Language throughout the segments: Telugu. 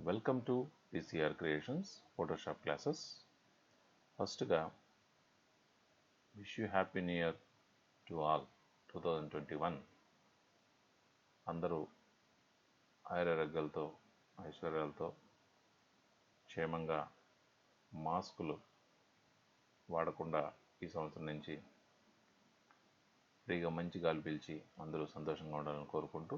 Welcome to PCR Creations Photoshop classes. First ga wish you happy new year to all 2021. అందరూ ఆయురారోగ్యాలతో ఐశ్వర్యాలతో క్షేమంగా మాస్కులు వాడకుండా ఈ సంవత్సరం నుంచి ఫ్రీగా మంచి గాలి పీల్చి అందరూ సంతోషంగా ఉండాలని కోరుకుంటూ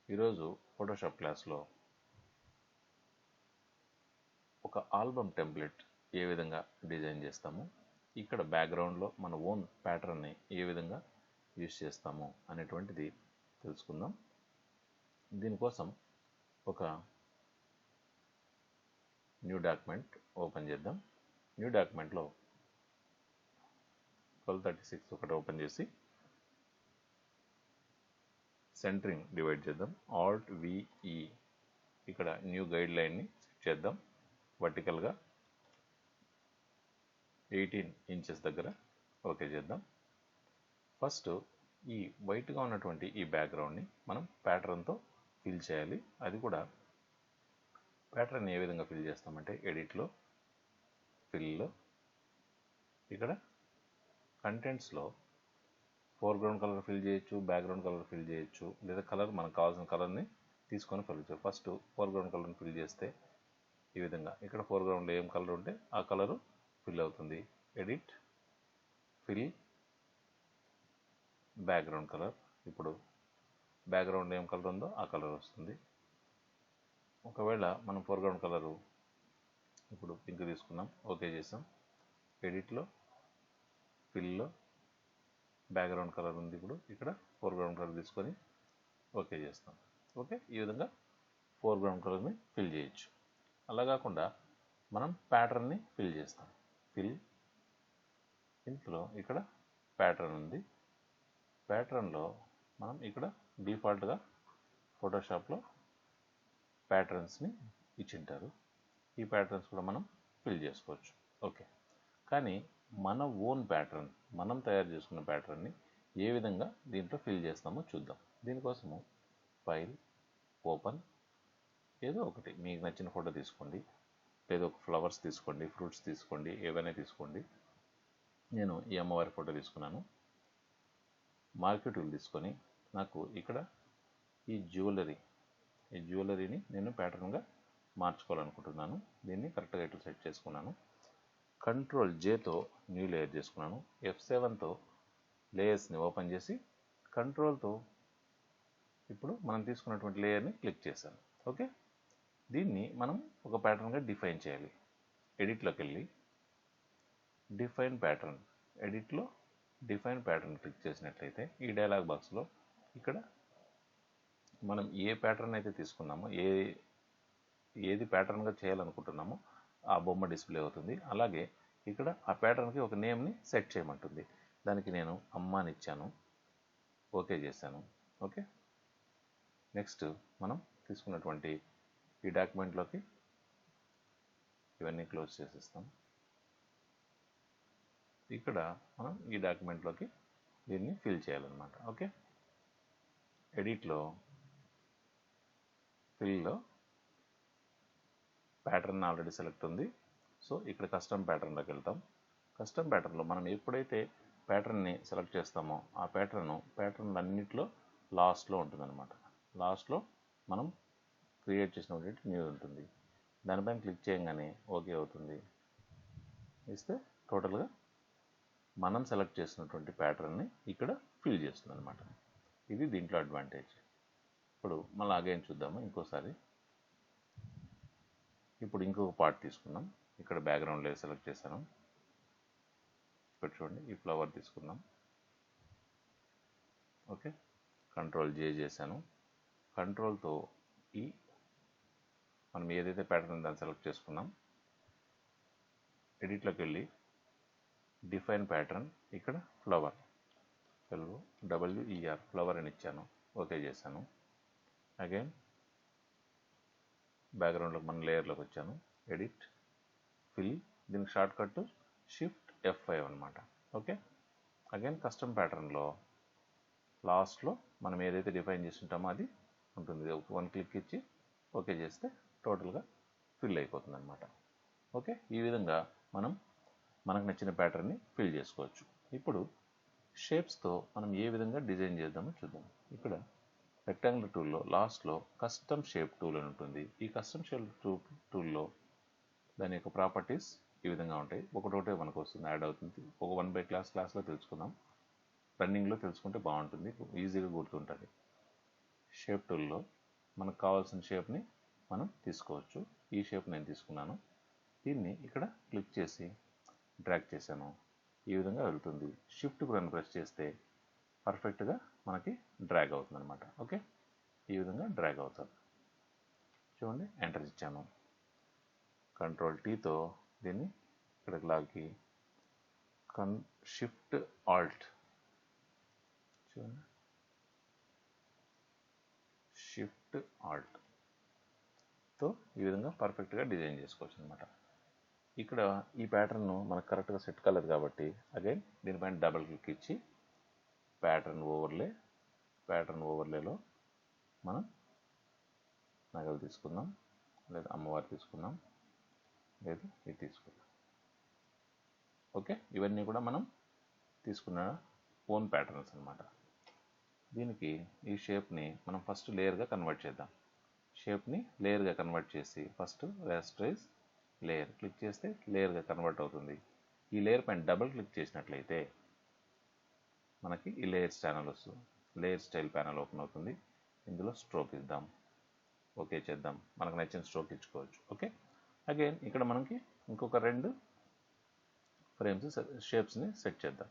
ఈరోజు ఫోటోషాప్ క్లాస్లో ఒక ఆల్బమ్ టెంప్లెట్ ఏ విధంగా డిజైన్ చేస్తాము, ఇక్కడ బ్యాక్గ్రౌండ్లో మన ఓన్ ప్యాటర్న్ని ఏ విధంగా యూజ్ చేస్తాము అనేటువంటిది తెలుసుకుందాం. దీనికోసం ఒక న్యూ డాక్యుమెంట్ ఓపెన్ చేద్దాం. న్యూ డాక్యుమెంట్లో 1236 ఒకటి ఓపెన్ చేసి సెంటరింగ్ డివైడ్ చేద్దాం. ఆల్ట్ విఈ ఇక్కడ న్యూ గైడ్ లైన్ని సెట్ చేద్దాం. వర్టికల్గా 18 ఇంచెస్ దగ్గర ఓకే చేద్దాం. ఫస్ట్ ఈ వైట్గా ఉన్నటువంటి ఈ బ్యాక్గ్రౌండ్ని మనం ప్యాటర్న్తో ఫిల్ చేయాలి. అది కూడా ప్యాటర్న్ ఏ విధంగా ఫిల్ చేస్తామంటే ఎడిట్లో, ఫిల్లో, ఇక్కడ కంటెంట్స్లో ఫోర్గ్రౌండ్ కలర్ ఫిల్ చేయొచ్చు, బ్యాక్గ్రౌండ్ కలర్ ఫిల్ చేయొచ్చు, లేదా కలర్ మనకు కావాల్సిన కలర్ని తీసుకొని ఫిల్ చేయొచ్చు. ఫస్ట్ ఫోర్గ్రౌండ్ కలర్ని ఫిల్ చేస్తే ఈ విధంగా ఇక్కడ ఫోర్గ్రౌండ్లో ఏం కలర్ ఉంటే ఆ కలరు ఫిల్ అవుతుంది. Edit, fill, background colour. ఇప్పుడు బ్యాక్గ్రౌండ్ ఏం కలర్ ఉందో ఆ కలర్ వస్తుంది. ఒకవేళ మనం ఫోర్గ్రౌండ్ కలరు ఇప్పుడు పింక్ తీసుకున్నాం, ఓకే చేసాం. ఎడిట్లో, ఫిల్లో బ్యాక్గ్రౌండ్ కలర్ ఉంది. ఇప్పుడు ఇక్కడ ఫోర్గ్రౌండ్ కలర్ తీసుకొని ఓకే చేస్తాం. ఓకే, ఈ విధంగా ఫోర్గ్రౌండ్ కలర్ని ఫిల్ చేయొచ్చు. అలా కాకుండా మనం ప్యాటర్న్ని ఫిల్ చేస్తాం. ఫిల్, ఇందులో ఇక్కడ ప్యాటర్న్ ఉంది. ప్యాటర్న్లో మనం ఇక్కడ డిఫాల్ట్గా ఫోటోషాప్లో ప్యాటర్న్స్ని ఇచ్చింటారు. ఈ ప్యాటర్న్స్ కూడా మనం ఫిల్ చేసుకోవచ్చు. ఓకే, కానీ మన ఓన్ ప్యాటర్న్, మనం తయారు చేసుకున్న ప్యాటర్న్ని ఏ విధంగా దీంట్లో ఫిల్ చేస్తామో చూద్దాం. దీనికోసము ఫైల్, ఓపెన్, ఏదో ఒకటి మీకు నచ్చిన ఫోటో తీసుకోండి, ఏదో ఒక ఫ్లవర్స్ తీసుకోండి, ఫ్రూట్స్ తీసుకోండి, ఏవైనా తీసుకోండి. నేను ఈ అమ్మవారి ఫోటో తీసుకున్నాను. మార్కెట్ టూల్ తీసుకొని నాకు ఇక్కడ ఈ జ్యువెలరీని నేను ప్యాటర్న్గా మార్చుకోవాలనుకుంటున్నాను. దీన్ని కరెక్ట్గా ఇట్లా సెట్ చేసుకున్నాను. కంట్రోల్ జేతో న్యూ లేయర్ చేసుకున్నాను. F7తో లేయర్స్ని ఓపెన్ చేసి కంట్రోల్తో ఇప్పుడు మనం తీసుకున్నటువంటి లేయర్ని క్లిక్ చేశాను. ఓకే, దీన్ని మనం ఒక ప్యాటర్న్గా డిఫైన్ చేయాలి. ఎడిట్లోకి వెళ్ళి డిఫైన్ ప్యాటర్న్, ఎడిట్లో డిఫైన్ ప్యాటర్న్ క్లిక్ చేసినట్లయితే ఈ డైలాగ్ బాక్స్లో ఇక్కడ మనం ఏ ప్యాటర్న్ అయితే తీసుకున్నామో, ఏది ప్యాటర్న్గా చేయాలనుకుంటున్నామో ఆ బొమ్మ డిస్ప్లే అవుతుంది. అలాగే ఇక్కడ ఆ ప్యాటర్న్కి ఒక నేమ్ని సెట్ చేయమంటుంది. దానికి నేను అమ్మ అని ఇచ్చాను, ఓకే చేశాను. ఓకే, నెక్స్ట్ మనం తీసుకున్నటువంటి ఈ డాక్యుమెంట్లోకి ఇవన్నీ క్లోజ్ చేసేస్తాం. ఇక్కడ మనం ఈ డాక్యుమెంట్లోకి దీన్ని ఫిల్ చేయాలన్నమాట. ఓకే, ఎడిట్లో, ఫిల్లో ప్యాటర్న్ ఆల్రెడీ సెలెక్ట్ ఉంది. సో ఇక్కడ కస్టమ్ ప్యాటర్న్లోకి వెళ్తాం. కస్టమ్ ప్యాటర్న్లో మనం ఎప్పుడైతే ప్యాటర్న్ని సెలెక్ట్ చేస్తామో ఆ ప్యాటర్న్ అన్నింటిలో లాస్ట్లో ఉంటుందన్నమాట. లాస్ట్లో మనం క్రియేట్ చేసినటువంటి న్యూ ఉంటుంది. దానిపైన క్లిక్ చేయగానే ఓకే అవుతుంది. ఇస్తే టోటల్గా మనం సెలెక్ట్ చేసినటువంటి ప్యాటర్న్ని ఇక్కడ ఫిల్ చేస్తుంది అనమాట. ఇది దీంట్లో అడ్వాంటేజ్. ఇప్పుడు మళ్ళీ అగైన్ చూద్దాము ఇంకోసారి. ఇప్పుడు ఇంకొక పార్ట్ తీసుకున్నాం. ఇక్కడ బ్యాక్గ్రౌండ్ లేయర్ సెలెక్ట్ చేశాను. ఇక్కడ చూడండి ఈ ఫ్లవర్ తీసుకున్నాం. ఓకే, కంట్రోల్ జే చేశాను. కంట్రోల్తో ఈ మనం ఏదైతే ప్యాటర్న్ దాన్ని సెలెక్ట్ చేసుకున్నాం, ఎడిట్లోకి వెళ్ళి డిఫైన్ ప్యాటర్న్, ఇక్కడ ఫ్లవర్, WER ఫ్లవర్ అని ఇచ్చాను, ఓకే చేశాను. అగైన్ బ్యాక్గ్రౌండ్లోకి మన లేయర్లోకి వచ్చాను. ఎడిట్, ఫిల్, దీనికి షార్ట్ కట్ షిఫ్ట్ F5 అనమాట. ఓకే, అగైన్ కస్టమ్ ప్యాటర్న్లో లాస్ట్లో మనం ఏదైతే డిఫైన్ చేస్తుంటామో అది ఉంటుంది. వన్ క్లిక్ ఇచ్చి ఓకే చేస్తే టోటల్గా ఫిల్ అయిపోతుంది అనమాట. ఓకే, ఈ విధంగా మనకు నచ్చిన ప్యాటర్న్ని ఫిల్ చేసుకోవచ్చు. ఇప్పుడు షేప్స్తో మనం ఏ విధంగా డిజైన్ చేద్దామో చూద్దాం. ఇక్కడ రెక్టాంగులర్ టూల్లో లాస్ట్లో కస్టమ్ షేప్ టూల్ అని ఉంటుంది. ఈ కస్టమ్ షేప్ టూల్లో దాని యొక్క ప్రాపర్టీస్ ఈ విధంగా ఉంటాయి. ఒకటోటే మనకు వస్తుంది, యాడ్ అవుతుంది. ఒక 1 by క్లాస్లో తెలుసుకుందాం. రన్నింగ్లో తెలుసుకుంటే బాగుంటుంది, ఈజీగా గుర్తుంటుంది. షేప్ టూల్లో మనకు కావాల్సిన షేప్ని మనం తీసుకోవచ్చు. ఈ షేప్ నేను తీసుకున్నాను. దీన్ని ఇక్కడ క్లిక్ చేసి డ్రాగ్ చేశాను. ఈ విధంగా వెళ్తుంది. షిఫ్ట్ బటన్ ప్రెస్ చేస్తే పర్ఫెక్ట్గా మనకి డ్రాగ్ అవుతుంది అనమాట. ఓకే, ఈ విధంగా డ్రాగ్ అవుతుంది. చూడండి, ఎంటర్ ఇచ్చాను. కంట్రోల్ టీతో దీన్ని ఇక్కడికి లాగి షిఫ్ట్ ఆల్ట్, చూడండి, షిఫ్ట్ ఆల్ట్తో ఈ విధంగా పర్ఫెక్ట్గా డిజైన్ చేసుకోవచ్చు అనమాట. ఇక్కడ ఈ ప్యాటర్న్ మనకు కరెక్ట్గా సెట్ కాలేదు కాబట్టి అగైన్ దీనిపైన డబుల్ క్లిక్ ఇచ్చి ప్యాటర్న్ ఓవర్లేలో మనం నగలు తీసుకుందాం, లేదా అమ్మవారు తీసుకుందాం, లేదు ఇది తీసుకుందాం. ఓకే, ఇవన్నీ కూడా మనం తీసుకున్న ఓన్ ప్యాటర్న్స్ అనమాట. దీనికి ఈ షేప్ని మనం ఫస్ట్ లేయర్గా కన్వర్ట్ చేద్దాం. షేప్ని లేయర్గా కన్వర్ట్ చేసి ఫస్ట్ రాస్టరైజ్ లేయర్ క్లిక్ చేస్తే లేయర్గా కన్వర్ట్ అవుతుంది. ఈ లేయర్ పైన డబుల్ క్లిక్ చేసినట్లయితే మనకి ఈ లేయర్స్ ఛానల్ వస్తుంది. లేయర్ స్టైల్ ప్యానల్ ఓపెన్ అవుతుంది. ఇందులో స్ట్రోక్ ఇద్దాం, ఓకే చేద్దాం. మనకు నచ్చిన స్ట్రోక్ ఇచ్చుకోవచ్చు. ఓకే, అగైన్ ఇక్కడ మనకి ఇంకొక 2 ఫ్రేమ్స్ షేప్స్ని సెట్ చేద్దాం.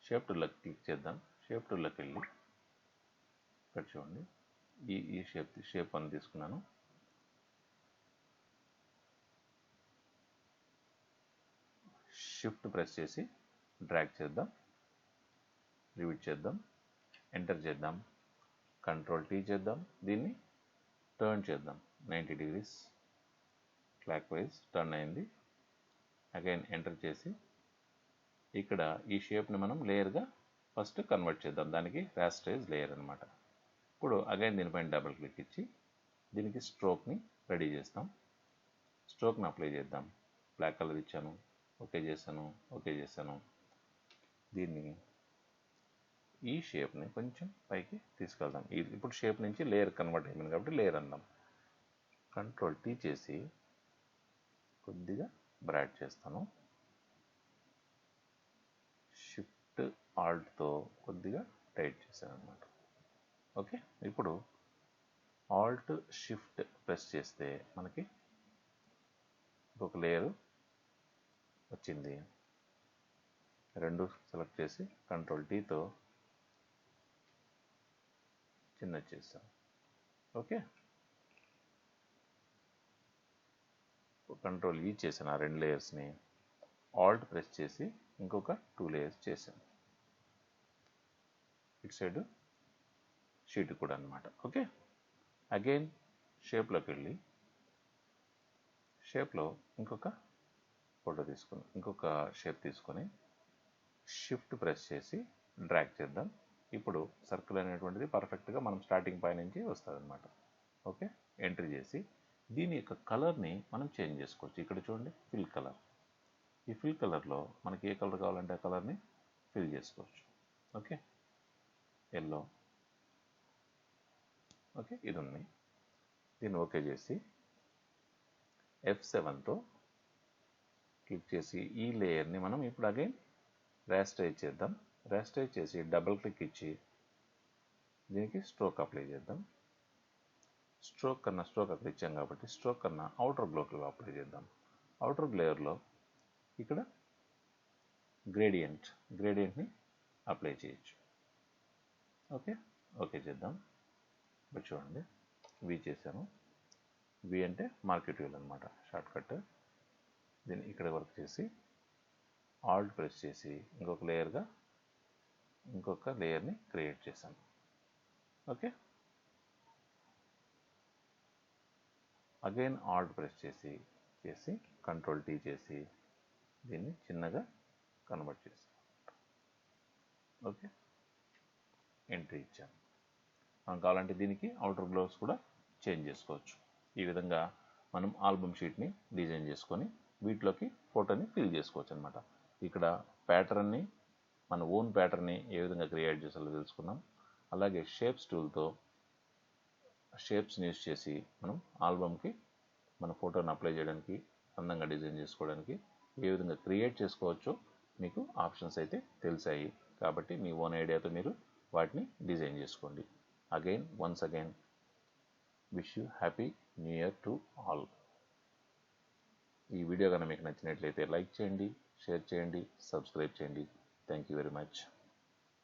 షేప్ టూల్లోకి క్లిక్ చేద్దాం. షేప్ టూల్లోకి వెళ్ళి ఇక్కడ చూడండి, ఈ షేప్ అని తీసుకున్నాను. షిఫ్ట్ ప్రెస్ చేసి డ్రాగ్ చేద్దాం, రిపీట్ చేద్దాం, ఎంటర్ చేద్దాం, కంట్రోల్ టీ చేద్దాం. దీన్ని టర్న్ చేద్దాం 90 degrees క్లాక్ వైజ్ టర్న్ అయింది. అగైన్ ఎంటర్ చేసి ఇక్కడ ఈ షేప్ని మనం లేయర్గా ఫస్ట్ కన్వర్ట్ చేద్దాం. దానికి రాస్టరైజ్ లేయర్ అనమాట. ఇప్పుడు అగైన్ దీనిపైన డబుల్ క్లిక్ ఇచ్చి దీనికి స్ట్రోక్ని రెడీ చేస్తాం. స్ట్రోక్ని అప్లై చేద్దాం. బ్లాక్ కలర్ ఇచ్చాను, ఓకే చేశాను. దీన్ని ఈ షేప్ని కొంచెం పైకి తీసుకెళ్దాం. ఇప్పుడు షేప్ నుంచి లేయర్ కన్వర్ట్ అయిపోయింది కాబట్టి లేయర్ అందాం. కంట్రోల్ టీ చేసి కొద్దిగా బ్రాడ్ చేస్తాను. షిఫ్ట్ ఆల్ట్తో కొద్దిగా టైట్ చేశాను అనమాట. ఓకే, ఇప్పుడు ఆల్ట్ షిఫ్ట్ ప్రెస్ చేస్తే మనకి ఇంకొక లేయరు వచ్చింది. 2 సెలెక్ట్ చేసి కంట్రోల్ టీతో చిన్న చేస్తాం. ఓకే, కంట్రోల్ ఈ చేశాను. ఆ 2 లేయర్స్ని ఆల్ట్ ప్రెస్ చేసి ఇంకొక 2 లేయర్స్ చేశాను. ఇటు సైడ్ షీట్ కూడా అనమాట. ఓకే, అగైన్ షేప్లోకి వెళ్ళి షేప్లో ఇంకొక షేప్ తీసుకొని షిఫ్ట్ ప్రెస్ చేసి డ్రాగ్ చేద్దాం. ఇప్పుడు సర్కిల్ అనేటువంటిది పర్ఫెక్ట్గా మనం స్టార్టింగ్ పాయింట్ నుంచి వస్తుంది అనమాట. ఓకే, ఎంట్రీ చేసి దీని యొక్క కలర్ని మనం చేంజ్ చేసుకోవచ్చు. ఇక్కడ చూడండి, ఫిల్ కలర్. ఈ ఫిల్ కలర్లో మనకి ఏ కలర్ కావాలంటే ఆ కలర్ని ఫిల్ చేసుకోవచ్చు. Okay, yellow. ఓకే, ఇది ఉంది. దీన్ని ఓకే చేసి F7తో క్లిక్ చేసి ఈ లేయర్ని మనం ఇప్పుడు అగైన్ రాస్టరైజ్ చేద్దాం. రాస్టరైజ్ చేసి డబుల్ క్లిక్ ఇచ్చి దీనికి స్ట్రోక్ అప్లై చేద్దాం. స్ట్రోక్ అక్కడ ఇచ్చాం కాబట్టి స్ట్రోక్ కన్నా అవుటర్ గ్లోకి అప్లై చేద్దాం. అవుటర్ లేయర్లో ఇక్కడ గ్రేడియంట్ని అప్లై చేయొచ్చు. ఓకే చేద్దాం. ఇప్పుడు చూడండి, వి చేశాను. వి అంటే మార్కెట్ వీల్ అనమాట, షార్ట్ కట్. దీన్ని ఇక్కడ వర్క్ చేసి ఆల్ట్ ప్రెస్ చేసి ఇంకొక లేయర్ని క్రియేట్ చేశాను. ఓకే, అగైన్ ఆల్ట్ ప్రెస్ చేసి కంట్రోల్ టీ చేసి దీన్ని చిన్నగా కన్వర్ట్ చేశాను. ఓకే, ఎంట్రీ ఇచ్చాను. మనం కావాలంటే దీనికి అవుటర్ గ్లోవ్స్ కూడా చేంజ్ చేసుకోవచ్చు. ఈ విధంగా మనం ఆల్బమ్ షీట్ని డిజైన్ చేసుకొని వీటిలోకి ఫోటోని ఫిల్ చేసుకోవచ్చు అనమాట. ఇక్కడ ప్యాటర్న్ని మన ఓన్ ప్యాటర్న్ని ఏ విధంగా క్రియేట్ చేసాలో తెలుసుకున్నాం. అలాగే షేప్స్ టూల్తో షేప్స్ని యూస్ చేసి మనం ఆల్బమ్కి మన ఫోటోని అప్లై చేయడానికి, అందంగా డిజైన్ చేసుకోవడానికి ఏ విధంగా క్రియేట్ చేసుకోవచ్చో మీకు ఆప్షన్స్ అయితే తెలిసాయి. కాబట్టి మీ ఓన్ ఐడియాతో మీరు వాటిని డిజైన్ చేసుకోండి. Once again wish you happy new year to all. ఈ వీడియో కనుక మీకు నచ్చినట్లయితే లైక్ చేయండి, షేర్ చేయండి, సబ్స్క్రైబ్ చేయండి. Thank you very much.